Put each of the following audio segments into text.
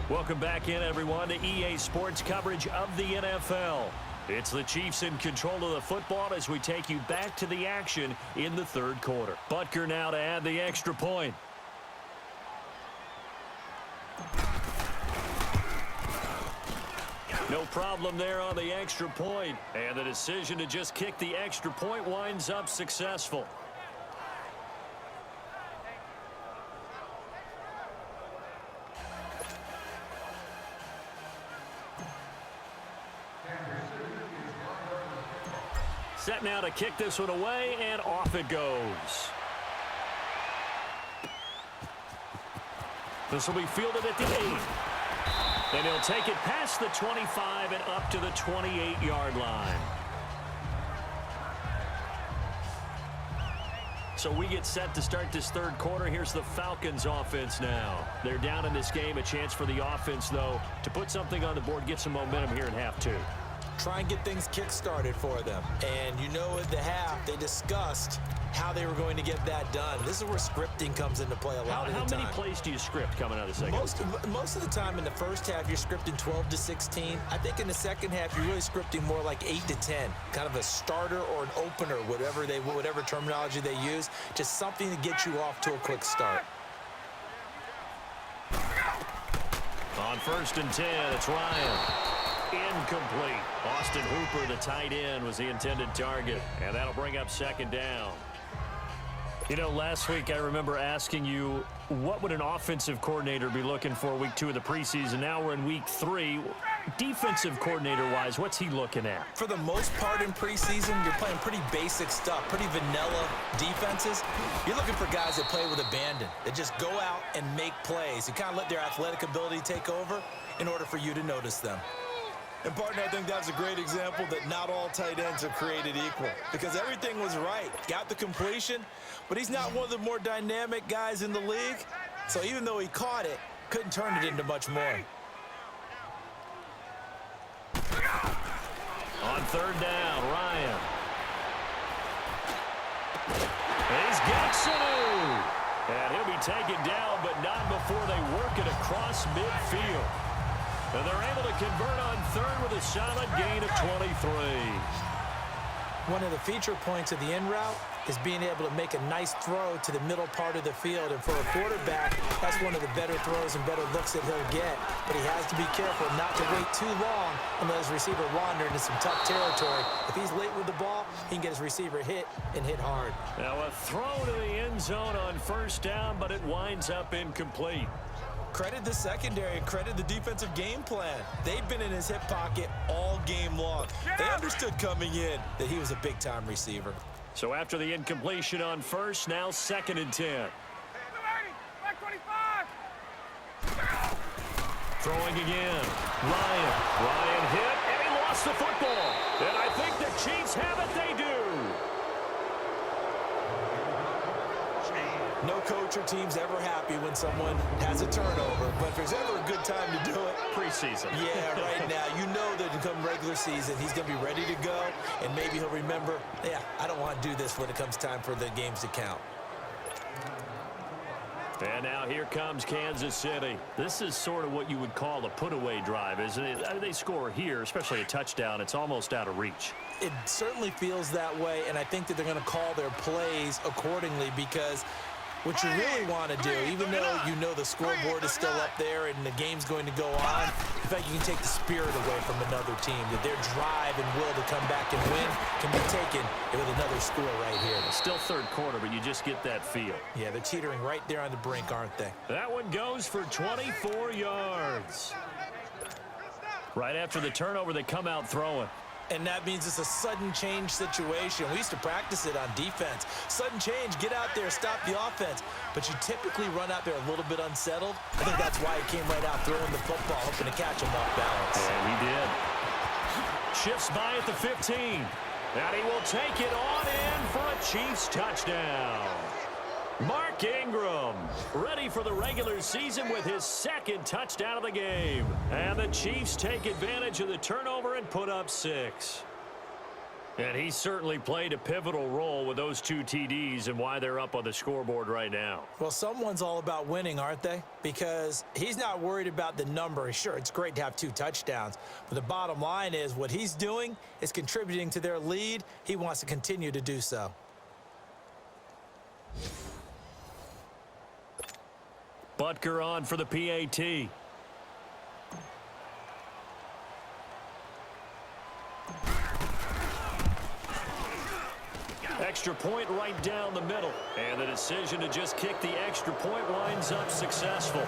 Welcome back in, everyone, to EA Sports coverage of the NFL. It's the Chiefs in control of the football as we take you back to the action in the third quarter. Butker now to add the extra point. No problem there on the extra point. And the decision to just kick the extra point winds up successful. Set now to kick this one away, and off it goes. This will be fielded at the 8. And he'll take it past the 25 and up to the 28-yard line. So we get set to start this third quarter. Here's the Falcons offense now. They're down in this game. A chance for the offense, though, to put something on the board, get some momentum here in half two. Try and get things kick-started for them. And you know at the half, they discussed how they were going to get that done. This is where scripting comes into play a lot of the time. How many plays do you script coming out of the second? Most of the time in the first half, you're scripting 12 to 16. I think in the second half, you're really scripting more like 8 to 10. Kind of a starter or an opener, whatever terminology they use. Just something to get you off to a quick start. On 1st and 10, it's Ryan. Incomplete. Austin Hooper, the tight end, was the intended target. And that'll bring up 2nd down. You know, last week I remember asking you, what would an offensive coordinator be looking for week 2 of the preseason? Now we're in week 3. Defensive coordinator-wise, what's he looking at? For the most part in preseason, you're playing pretty basic stuff, pretty vanilla defenses. You're looking for guys that play with abandon, that just go out and make plays. You kind of let their athletic ability take over in order for you to notice them. And, partner, I think that's a great example that not all tight ends are created equal because everything was right. Got the completion, but he's not one of the more dynamic guys in the league. So even though he caught it, couldn't turn it into much more. On 3rd down, Ryan. He's got Sanu. And he'll be taken down, but not before they work it across midfield. And they're able to convert on 3rd with a solid gain of 23. One of the feature points of the in route is being able to make a nice throw to the middle part of the field. And for a quarterback, that's one of the better throws and better looks that he'll get. But he has to be careful not to wait too long and let his receiver wander into some tough territory. If he's late with the ball, he can get his receiver hit and hit hard. Now a throw to the end zone on 1st down, but it winds up incomplete. Credit the secondary and credit the defensive game plan. They've been in his hip pocket all game long. They understood coming in that he was a big-time receiver. So after the incompletion on 1st, now 2nd and 10. Throwing again. Ryan hit, and he lost the football. And I think the Chiefs have it. They do. No coach or team's ever happy when someone has a turnover, but if there's ever a good time to do it, preseason. Yeah, right now. You know that come regular season, he's going to be ready to go, and maybe he'll remember, yeah, I don't want to do this when it comes time for the games to count. And now here comes Kansas City. This is sort of what you would call a put-away drive, isn't it? They score here, especially a touchdown. It's almost out of reach. It certainly feels that way, and I think that they're going to call their plays accordingly because what you really want to do, even though you know the scoreboard is still up there and the game's going to go on, in fact, you can take the spirit away from another team, that their drive and will to come back and win can be taken with another score right here. It's still third quarter, but you just get that feel. Yeah, they're teetering right there on the brink, aren't they? That one goes for 24 yards. Right after the turnover, they come out throwing. And that means it's a sudden change situation. We used to practice it on defense. Sudden change, get out there, stop the offense. But you typically run out there a little bit unsettled. I think that's why he came right out throwing the football, hoping to catch him off balance. And he did. Shifts by at the 15. And he will take it on in for a Chiefs touchdown. Mark Ingram ready for the regular season with his 2nd touchdown of the game. And the Chiefs take advantage of the turnover and put up 6. And he certainly played a pivotal role with those 2 TDs and why they're up on the scoreboard right now. Well, someone's all about winning, aren't they? Because he's not worried about the number. Sure, it's great to have 2 touchdowns. But the bottom line is what he's doing is contributing to their lead. He wants to continue to do so. Butker on for the PAT. Extra point right down the middle. And the decision to just kick the extra point winds up successful.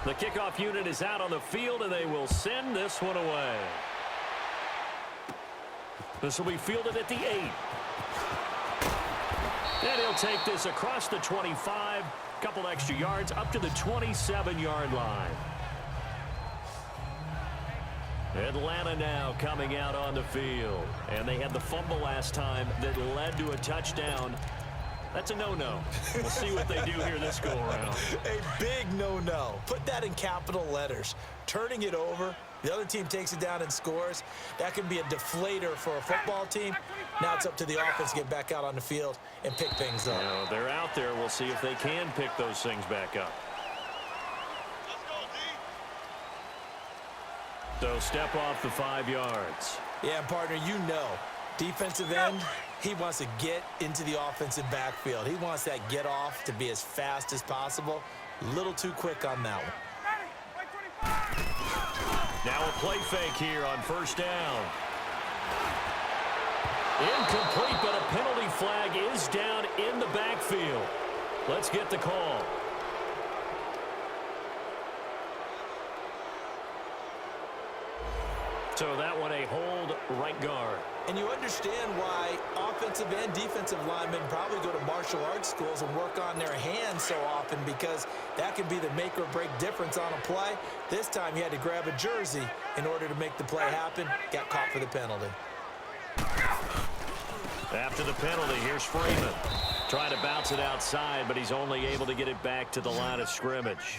The kickoff unit is out on the field, and they will send this one away. This will be fielded at the 8. And he'll take this across the 25, couple extra yards up to the 27-yard line. Atlanta now coming out on the field. And they had the fumble last time that led to a touchdown. That's a no-no. We'll see what they do here this go-around. A big no-no. Put that in capital letters. Turning it over, the other team takes it down and scores. That can be a deflator for a football team. Now it's up to the offense to get back out on the field and pick things up. Now, they're out there. We'll see if they can pick those things back up. So step off the 5 yards. Yeah, partner, you know, defensive end, he wants to get into the offensive backfield. He wants that get off to be as fast as possible. A little too quick on that one. Now a play fake here on first down. Incomplete, but a penalty flag is down in the backfield. Let's get the call. So that one a hold right guard. And you understand why offensive and defensive linemen probably go to martial arts schools and work on their hands so often, because that can be the make or break difference on a play. This time he had to grab a jersey in order to make the play happen. Got caught for the penalty. After the penalty, here's Freeman. Trying to bounce it outside, but he's only able to get it back to the line of scrimmage.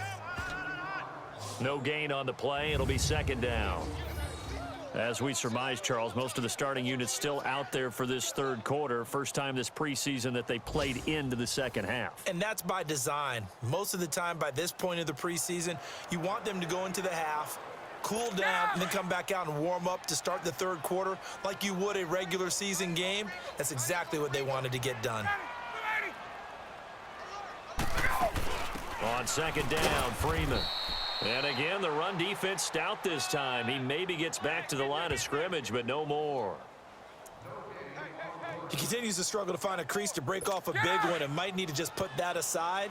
No gain on the play. It'll be second down. As we surmise, Charles, most of the starting units still out there for this third quarter. First time this preseason that they played into the second half. And that's by design. Most of the time by this point of the preseason, you want them to go into the half, cool down, and then come back out and warm up to start the third quarter like you would a regular season game. That's exactly what they wanted to get done. On second down, Freeman. And again, the run defense stout this time. He maybe gets back to the line of scrimmage, but no more. He continues to struggle to find a crease to break off a big one, and might need to just put that aside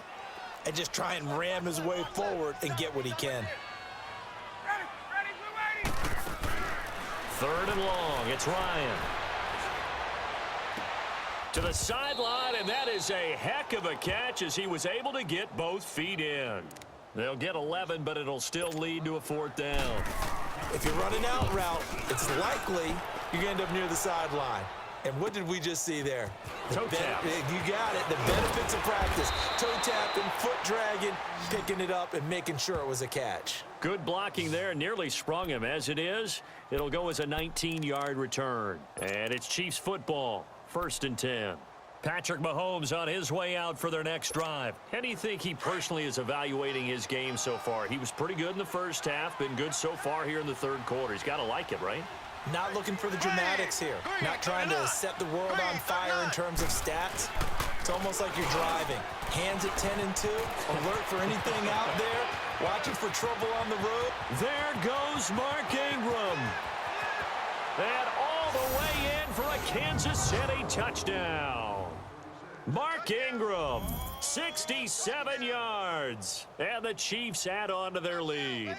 and just try and ram his way forward and get what he can. Third and long. It's Ryan. To the sideline, and that is a heck of a catch as he was able to get both feet in. They'll get 11, but it'll still lead to a fourth down. If you're running out route, it's likely you're going to end up near the sideline. And what did we just see there? Toe tap. You got it. The benefits of practice. Toe tapping, foot dragging, picking it up, and making sure it was a catch. Good blocking there. Nearly sprung him. As it is, it'll go as a 19-yard return. And it's Chiefs football. First and 10. Patrick Mahomes on his way out for their next drive. How do you think he personally is evaluating his game so far? He was pretty good in the first half, been good so far here in the third quarter. He's got to like it, right? Not looking for the dramatics here. Not trying to set the world on fire in terms of stats. It's almost like you're driving. Hands at 10 and 2. Alert for anything out there. Watching for trouble on the road. There goes Mark Ingram. And all the way in for a Kansas City touchdown. Mark Ingram, 67 yards. And the Chiefs add on to their lead.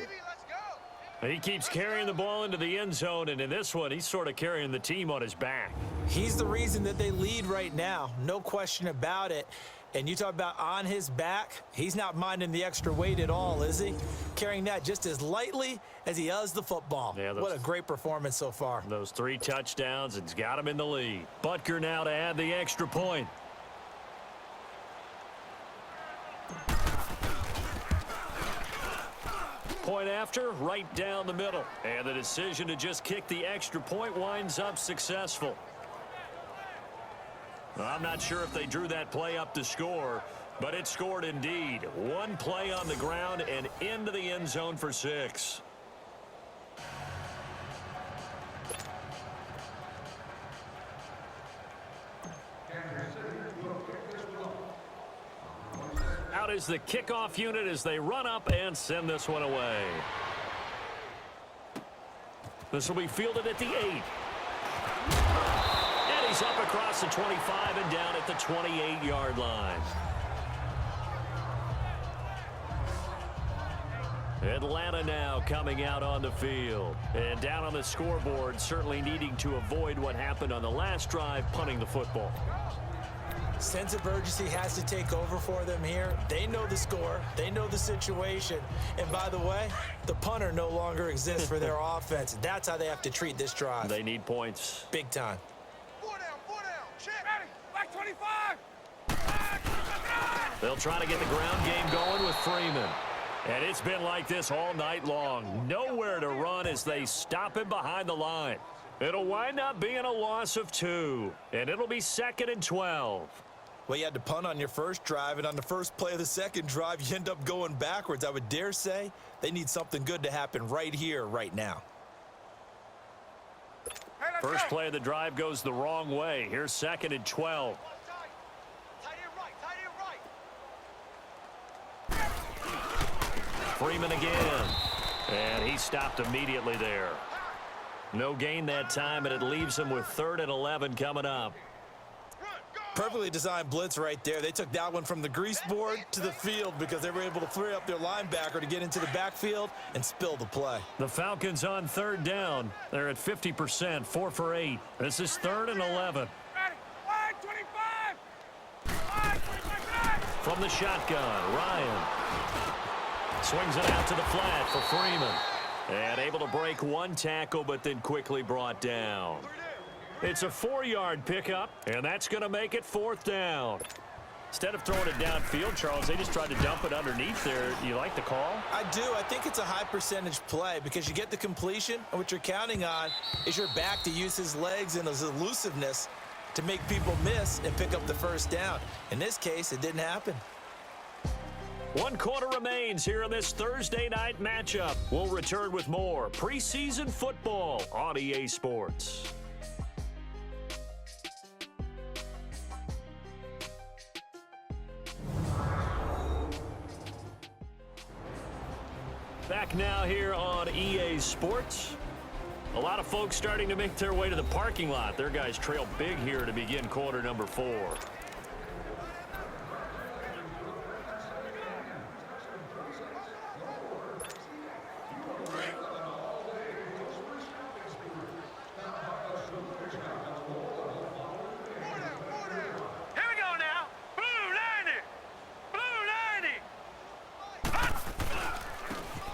He keeps carrying the ball into the end zone, and in this one, he's sort of carrying the team on his back. He's the reason that they lead right now. No question about it. And you talk about on his back, he's not minding the extra weight at all, is he? Carrying that just as lightly as he does the football. Yeah, what a great performance so far. Those 3 touchdowns, and he's got him in the lead. Butker now to add the extra point. point after, right down the middle. And the decision to just kick the extra point winds up successful. I'm not sure if they drew that play up to score, but it scored indeed. One play on the ground and into the end zone for 6. Out is the kickoff unit as they run up and send this one away. This will be fielded at the 8. And he's up across the 25 and down at the 28-yard line. Atlanta now coming out on the field. And down on the scoreboard, certainly needing to avoid what happened on the last drive, punting the football. Sense of urgency has to take over for them here. They know the score. They know the situation. And by the way, the punter no longer exists for their offense. That's how they have to treat this drive. They need points. Big time. 4 down, check. Ready, back 25. They'll try to get the ground game going with Freeman. And it's been like this all night long. Nowhere to run as they stop him behind the line. It'll wind up being a loss of 2. And it'll be 2nd and 12. Well, you had to punt on your first drive, and on the first play of the second drive, you end up going backwards. I would dare say they need something good to happen right here, right now. Hey, First play of the drive goes the wrong way. Here's 2nd and 12. Tight end right. Freeman again. And he stopped immediately there. No gain that time, and it leaves him with 3rd and 11 coming up. Perfectly designed blitz right there. They took that one from the grease board to the field because they were able to free up their linebacker to get into the backfield and spill the play. The Falcons on 3rd down. They're at 50%, 4 for 8. This is 3rd and 11. Ready, wide 25. Wide 25. From the shotgun, Ryan swings it out to the flat for Freeman. And able to break one tackle, but then quickly brought down. It's a 4-yard pickup, and that's going to make it 4th down. Instead of throwing it downfield, Charles, they just tried to dump it underneath there. You like the call? I do. I think it's a high percentage play because you get the completion, and what you're counting on is your back to use his legs and his elusiveness to make people miss and pick up the first down. In this case, it didn't happen. 1 quarter remains here in this Thursday night matchup. We'll return with more preseason football on EA Sports. Back now here on EA Sports. A lot of folks starting to make their way to the parking lot. Their guys trail big here to begin quarter number 4.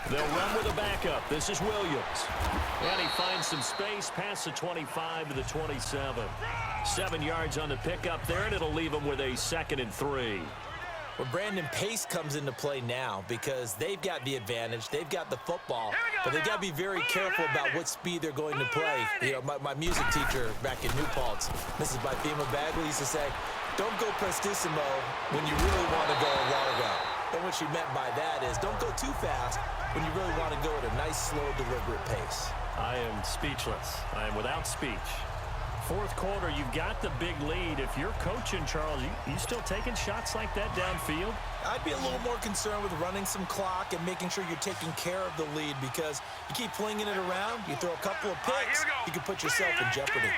They'll run with a backup. This is Williams. And he finds some space past the 25 to the 27. 7 yards on the pickup there, and it'll leave him with a 2nd and 3. Well, Brandon, pace comes into play now because they've got the advantage. They've got the football, but they've got to be very careful about what speed they're going to play. You know, my music teacher back in New Paltz, Mrs. Bifema Bagley, used to say, don't go prestissimo when you really want to go largo. And what she meant by that is don't go too fast when you really want to go at a nice, slow, deliberate pace. I am speechless. I am without speech. 4th quarter, you've got the big lead. If you're coaching, Charles, you still taking shots like that downfield? I'd be a little more concerned with running some clock and making sure you're taking care of the lead because you keep flinging it around, you throw a couple of picks, you can put yourself in jeopardy.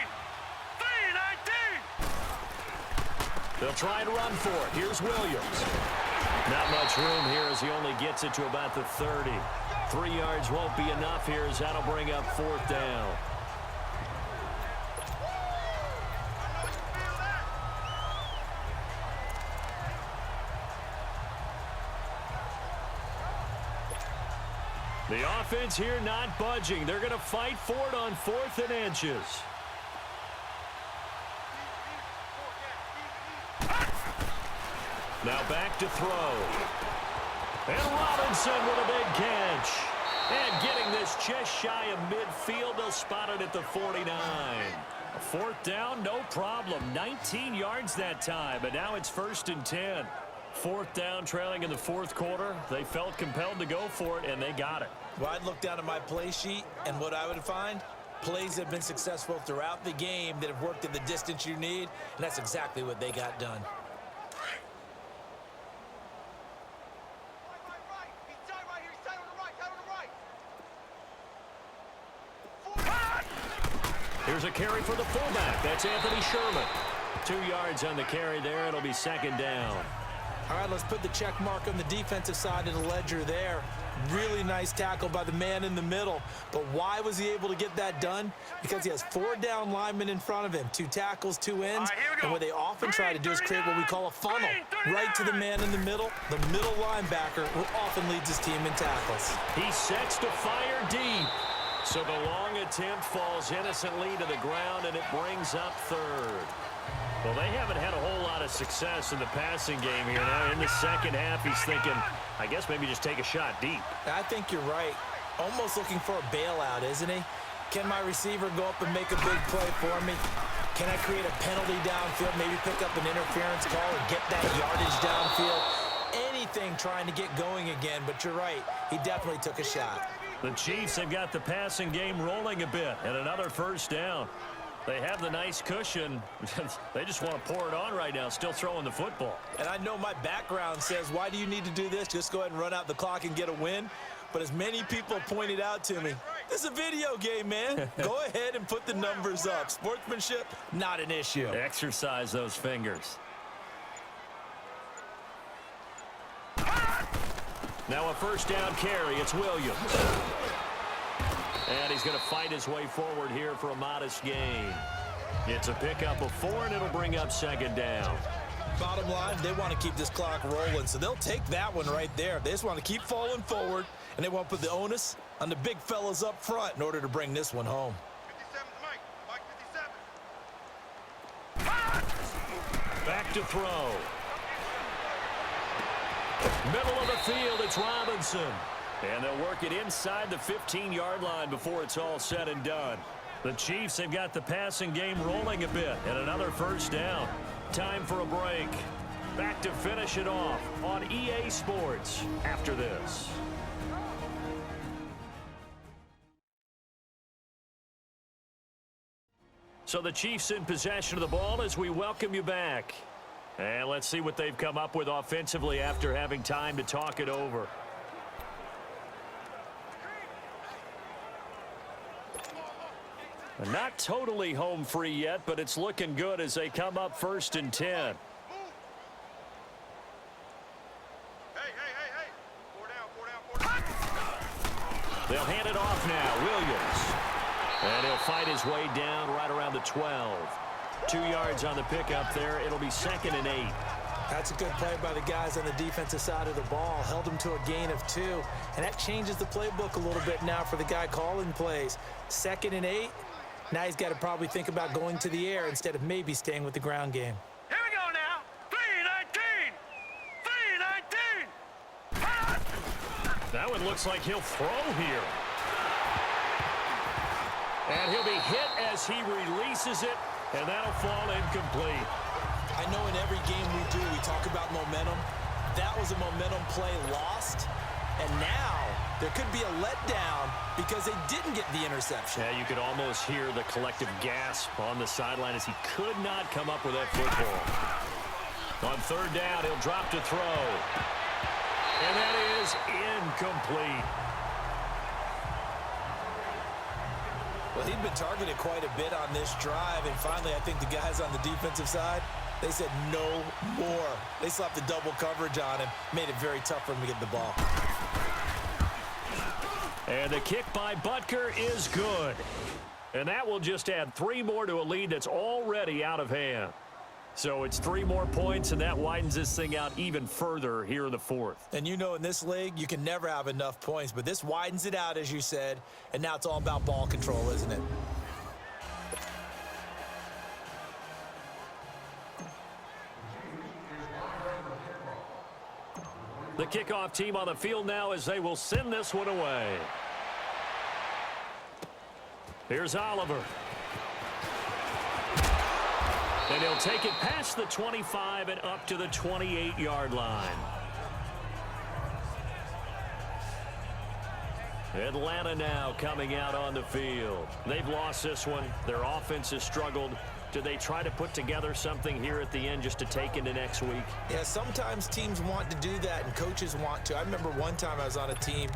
3-19. They'll try and run for it. Here's Williams. Not much room here as he only gets it to about the 30. 3 yards won't be enough here as that'll bring up 4th down. The offense here not budging. They're going to fight for it on 4th and inches. Now back to throw. And Robinson with a big catch. And getting this just shy of midfield, they'll spot it at the 49. A fourth down, no problem. 19 yards that time, but now it's 1st and 10. Fourth down, trailing in the fourth quarter. They felt compelled to go for it, and they got it. Well, I'd look down at my play sheet, and what I would find, plays that have been successful throughout the game that have worked at the distance you need, and that's exactly what they got done. Here's a carry for the fullback. That's Anthony Sherman. 2 yards on the carry there. It'll be 2nd down. All right, let's put the check mark on the defensive side of the ledger there. Really nice tackle by the man in the middle. But why was he able to get that done? Because he has 4 down linemen in front of him. 2 tackles, 2 ends. And what they often try to do is create what we call a funnel. Right to the man in the middle. The middle linebacker who often leads his team in tackles. He sets to fire deep. So the long attempt falls innocently to the ground, and it brings up 3rd. Well, they haven't had a whole lot of success in the passing game here. Now, in the second half, he's thinking, I guess maybe just take a shot deep. I think you're right. Almost looking for a bailout, isn't he? Can my receiver go up and make a big play for me? Can I create a penalty downfield, maybe pick up an interference call and get that yardage downfield? Anything trying to get going again, but you're right. He definitely took a shot. The Chiefs have got the passing game rolling a bit, and another 1st down. They have the nice cushion. They just want to pour it on right now, still throwing the football. And I know my background says, why do you need to do this? Just go ahead and run out the clock and get a win. But as many people pointed out to me, this is a video game, man. Go ahead and put the numbers up. Sportsmanship, not an issue. Exercise those fingers. Now a 1st down carry. It's Williams. And he's going to fight his way forward here for a modest gain. It's a pickup of 4, and it'll bring up 2nd down. Bottom line, they want to keep this clock rolling, so they'll take that one right there. They just want to keep falling forward, and they want to put the onus on the big fellas up front in order to bring this one home. 57's Mike. Back to throw. Middle of the field, it's Robinson. And they'll work it inside the 15-yard line before it's all said and done. The Chiefs have got the passing game rolling a bit, and another 1st down. Time for a break. Back to finish it off on EA Sports after this. So the Chiefs in possession of the ball as we welcome you back. And let's see what they've come up with offensively after having time to talk it over. Not totally home free yet, but it's looking good as they come up 1st and 10. Hey. 4 down. They'll hand it off now. Williams. And he'll fight his way down right around the 12. 2 yards on the pickup there. It'll be 2nd and 8. That's a good play by the guys on the defensive side of the ball. Held them to a gain of 2. And that changes the playbook a little bit now for the guy calling plays. 2nd and 8. Now he's got to probably think about going to the air instead of maybe staying with the ground game. Here we go now. 3-19. That one looks like he'll throw here. And he'll be hit as he releases it, and that'll fall incomplete. I know in every game we do, we talk about momentum. That was a momentum play lost. And now there could be a letdown because they didn't get the interception. Yeah, you could almost hear the collective gasp on the sideline as he could not come up with that football. On 3rd down, he'll drop to throw. And that is incomplete. Well, he'd been targeted quite a bit on this drive, and finally I think the guys on the defensive side, they said no more. They slapped the double coverage on him, made it very tough for him to get the ball. And the kick by Butker is good. And that will just add 3 more to a lead that's already out of hand. So it's 3 more points, and that widens this thing out even further here in the 4th. And you know in this league, you can never have enough points, but this widens it out, as you said, and now it's all about ball control, isn't it? The kickoff team on the field now as they will send this one away. Here's Oliver. And he'll take it past the 25 and up to the 28-yard line. Atlanta now coming out on the field. They've lost this one. Their offense has struggled. Do they try to put together something here at the end just to take into next week? Yeah, sometimes teams want to do that and coaches want to. I remember one time I was on a team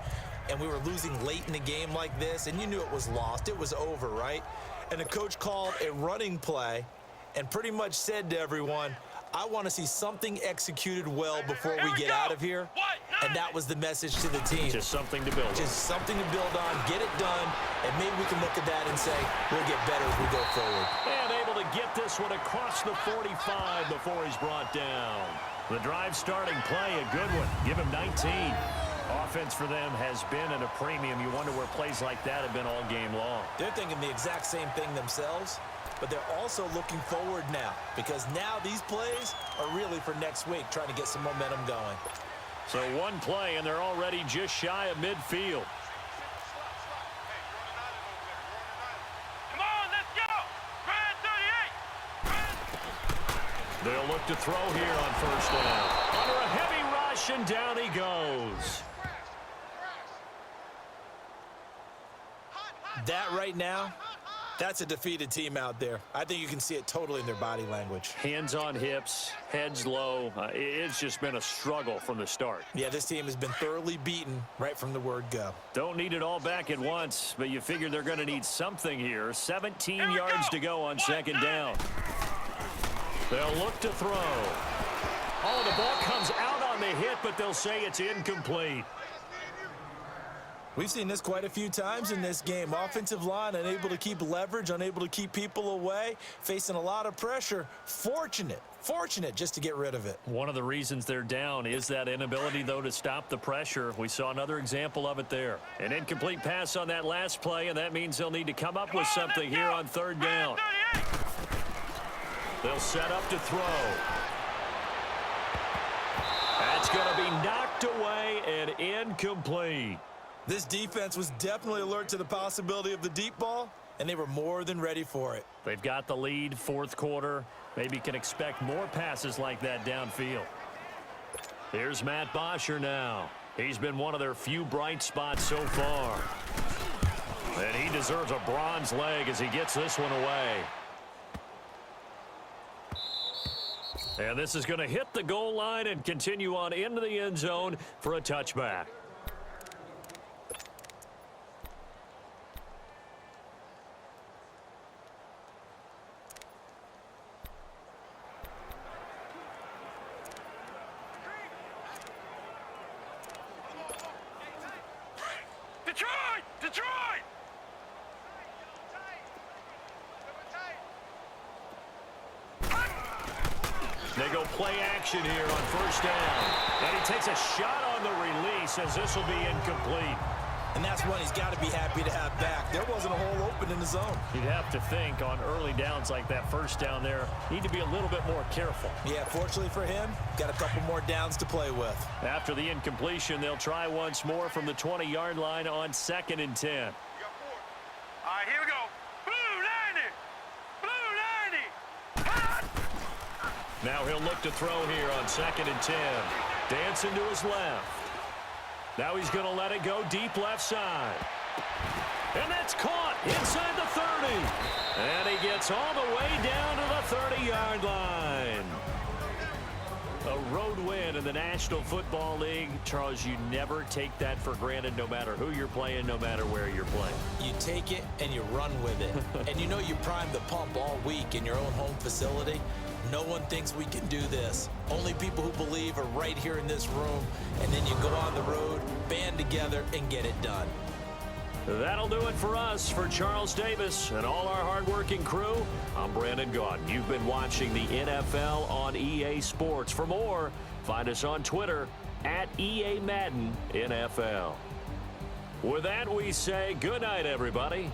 and we were losing late in the game like this, and you knew it was lost. It was over, right? And the coach called a running play and pretty much said to everyone, I want to see something executed well before we get out of here. And that was the message to the team. Just something to build on. Just something to build on, get it done, and maybe we can look at that and say, we'll get better as we go forward. And able to get this one across the 45 before he's brought down. The drive starting play, a good one. Give him 19. Offense for them has been at a premium. You wonder where plays like that have been all game long. They're thinking the exact same thing themselves, but they're also looking forward now because now these plays are really for next week, trying to get some momentum going. So one play, and they're already just shy of midfield. Come on, let's go! Grand 38! They'll look to throw here on first down. Under a heavy rush, and down he goes. That right now, that's a defeated team out there. I think you can see it totally in their body language. Hands on hips, heads low. It's just been a struggle from the start. Yeah, this team has been thoroughly beaten right from the word go. Don't need it all back at once, but you figure they're going to need something here. 17 yards to go on second down. They'll look to throw. Oh, the ball comes out on the hit, but they'll say it's incomplete. We've seen this quite a few times in this game. Offensive line unable to keep leverage, unable to keep people away, facing a lot of pressure. Fortunate just to get rid of it. One of the reasons they're down is that inability, though, to stop the pressure. We saw another example of it there. An incomplete pass on that last play, and that means they'll need to come up with something here on third down. They'll set up to throw. That's going to be knocked away and incomplete. This defense was definitely alert to the possibility of the deep ball, and they were more than ready for it. They've got the lead, fourth quarter. Maybe can expect more passes like that downfield. Here's Matt Bosher now. He's been one of their few bright spots so far. And he deserves a bronze leg as he gets this one away. And this is going to hit the goal line and continue on into the end zone for a touchback. Detroit! They go play action here on first down. And he takes a shot on the release as this will be incomplete. And that's one he's got to be happy to have back. There wasn't a hole open in the zone. You'd have to think on early downs like that first down there, need to be a little bit more careful. Yeah, fortunately for him, got a couple more downs to play with. After the incompletion, they'll try once more from the 20-yard line on 2nd and 10. We got 4. All right, here we go. Blue 90! Blue 90! Hot! Now he'll look to throw here on 2nd and 10. Dancing to his left. Now he's going to let it go deep left side. And that's caught inside the 30. And he gets all the way down to the 30-yard line. A road win in the National Football League. Charles, you never take that for granted no matter who you're playing, no matter where you're playing. You take it and you run with it. And you know you primed the pump all week in your own home facility. No one thinks we can do this. Only people who believe are right here in this room. And then you go on the road, band together, and get it done. That'll do it for us. For Charles Davis and all our hardworking crew, I'm Brandon Gaudin. You've been watching the NFL on EA Sports. For more, find us on Twitter at EA Madden NFL. With that, we say good night, everybody.